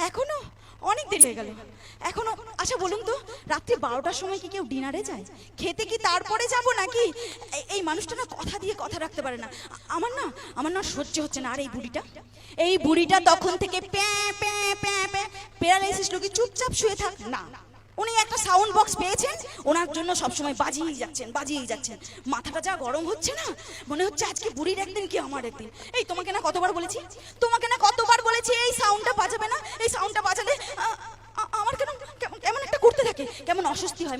এখনো অনেক দেরি হয়ে গেল এখনো। আচ্ছা বলুন তো, রাত্রি 12টার সময় কি কেউ ডিনারে যায়? খেতে কি তারপরে যাব নাকি? এই মানুষটা না কথা দিয়ে কথা রাখতে পারে না। আমার না সহ্য হচ্ছে না। আর এই বুড়িটা তখন থেকে প্যারালাইসিস লোকে চুপচাপ শুয়ে থাক না। উনি একটা সাউন্ড বক্স পেয়েছেন, ওনার জন্য সবসময় বাজিয়েই যাচ্ছেন। মাথাটা যা গরম হচ্ছে না, মনে হচ্ছে আজকে বুড়ির একদিন কি আমার একদিন। এই তোমাকে না কতবার বলেছি এই সাউন্ডটা বাজাবে না। এই সাউন্ডটা বাজালে আমার কেমন একটা করতে থাকে, কেমন অস্বস্তি হয়।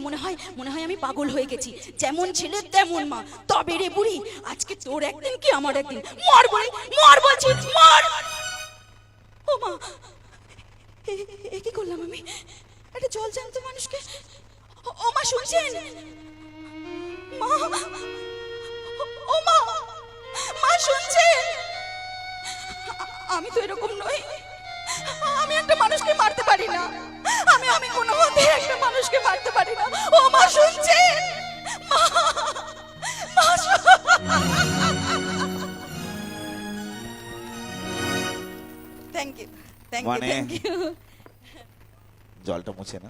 মনে হয় আমি পাগল হয়ে গেছি। যেমন ছেলে তেমন মা। তবে রে বুড়ি, আজকে তোর একদিন কি আমার একদিন। মর বলছি, মর। ও মা, এ কি করলাম আমি? একটা জল জ্যান্ত মানুষকে। ও মা, শুনছেন? মা, ও মা, শুনছেন? আমি তো এরকম নই। আমি একটা মানুষকে মারতে পারি না। আমি কোনো মতে একটা মানুষকে মারতে পারি না। ও মা, শুনছেন? Thank you. জলটা মুছে না।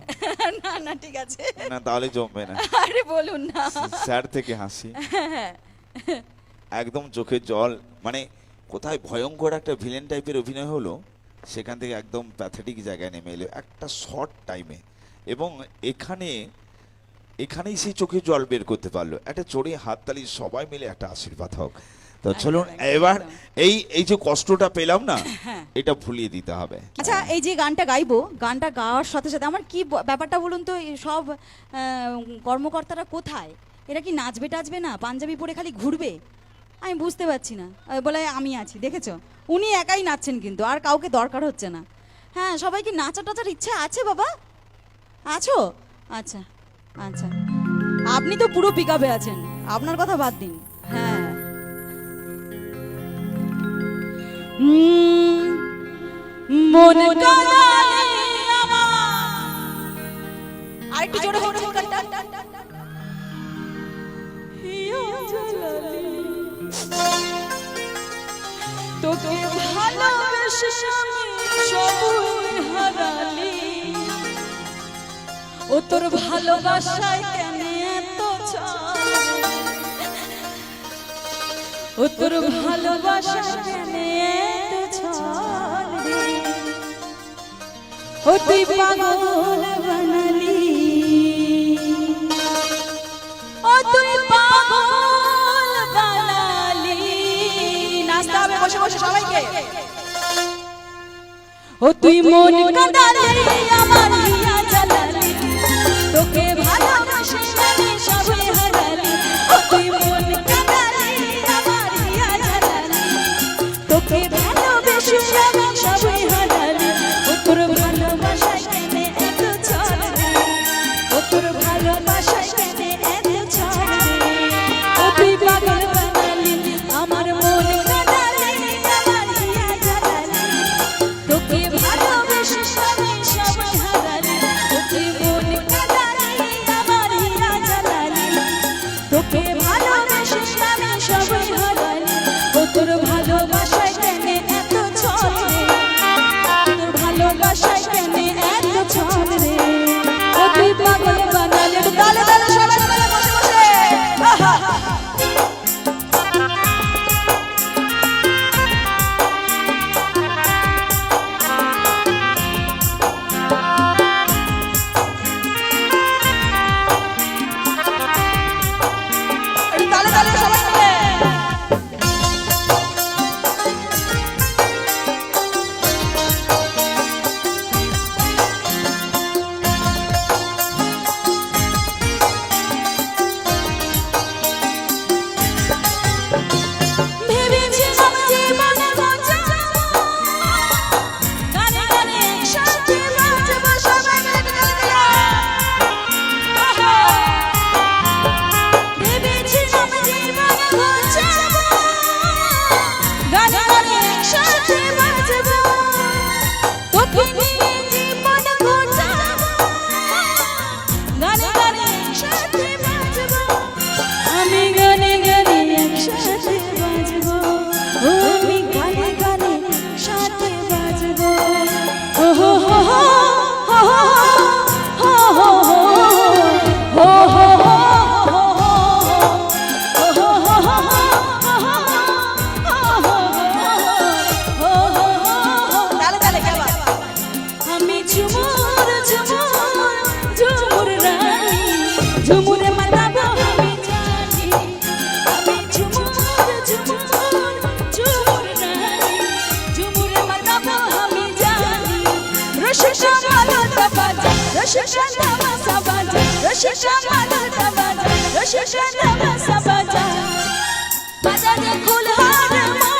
না ঠিক আছে না, তাহলে জমবে না। আরে বলুন না। স্যার থেকে হাসি, একদম চোখে জল। মানে কোথায় ভয়ঙ্কর একটা ভিলেন টাইপের অভিনয় হলো, সেখান থেকে একদম প্যাথেটিক জায়গায় নেমে এলো একটা শর্ট টাইমে। এবং এখানেই সেই চোখে জল বের করতে পারলো। একটা চড়ে হাততালি, সবাই মিলে একটা আশীর্বাদ হোক। তো চলুন এবার এই যে কষ্টটা পেলাম না, এটা ভুলিয়ে দিতে হবে। আচ্ছা, এই যে গানটা গাইবো, গানটা গাওয়ার সাথে সাথে আমার কি ব্যাপারটা বলুন তো, সব কর্মকর্তারা কোথায়? এরা কি নাচবে টাচবে না? পাঞ্জাবি পরে খালি ঘুরবে? আমি বুঝতে পারছি না। বলে আমি আছি, দেখেছো? উনি একাই নাচছেন কিন্তু, আর কাউকে দরকার হচ্ছে না। হ্যাঁ, সবাই কি নাচা টাচার ইচ্ছা আছে বাবা? আছো? আচ্ছা আচ্ছা, আপনি তো পুরো পিকআপে আছেন, আপনার কথা বাদ দিন। হ্যাঁ, মন আরেকটু জোরে হোক চিৎকারটা। তোকে ভালোবেসে সবই হারালি, ও তোর ভালোবাসায় কেন এত ছাড়, ও তোর ভালোবাসায় কেন এত ছাড়, ও তুই পাগল বানালি, ও তুই পাগল বানালি। নাচতে হবে বসে বসে সবাইকে। ও তুই মন কাঁদালি, আমার হিয়া জ্বালালি, তোকে ভালোবাসে সবে হারালি, ও তুই মন কাঁদালি, আমার হিয়া জ্বালালি, তোকে ভালোবেসে সবে হারালি, ও তোর ভালোবাসায় কেন এত ছাড়, ও তোর ভালোবাসায় কেন এত ছাড়, ও তুই পাগল বানালি, আমার মন কাঁদালি, আমার হিয়া জ্বালালি, তোকে ভালোবেসে সবে হারালি, রসিকা মাদলটা বাজা রসিকা তামাশা বাজা রসিকা মাদলটা বাজা রসিকা তামাশা বাজা বাজা রে কুলহার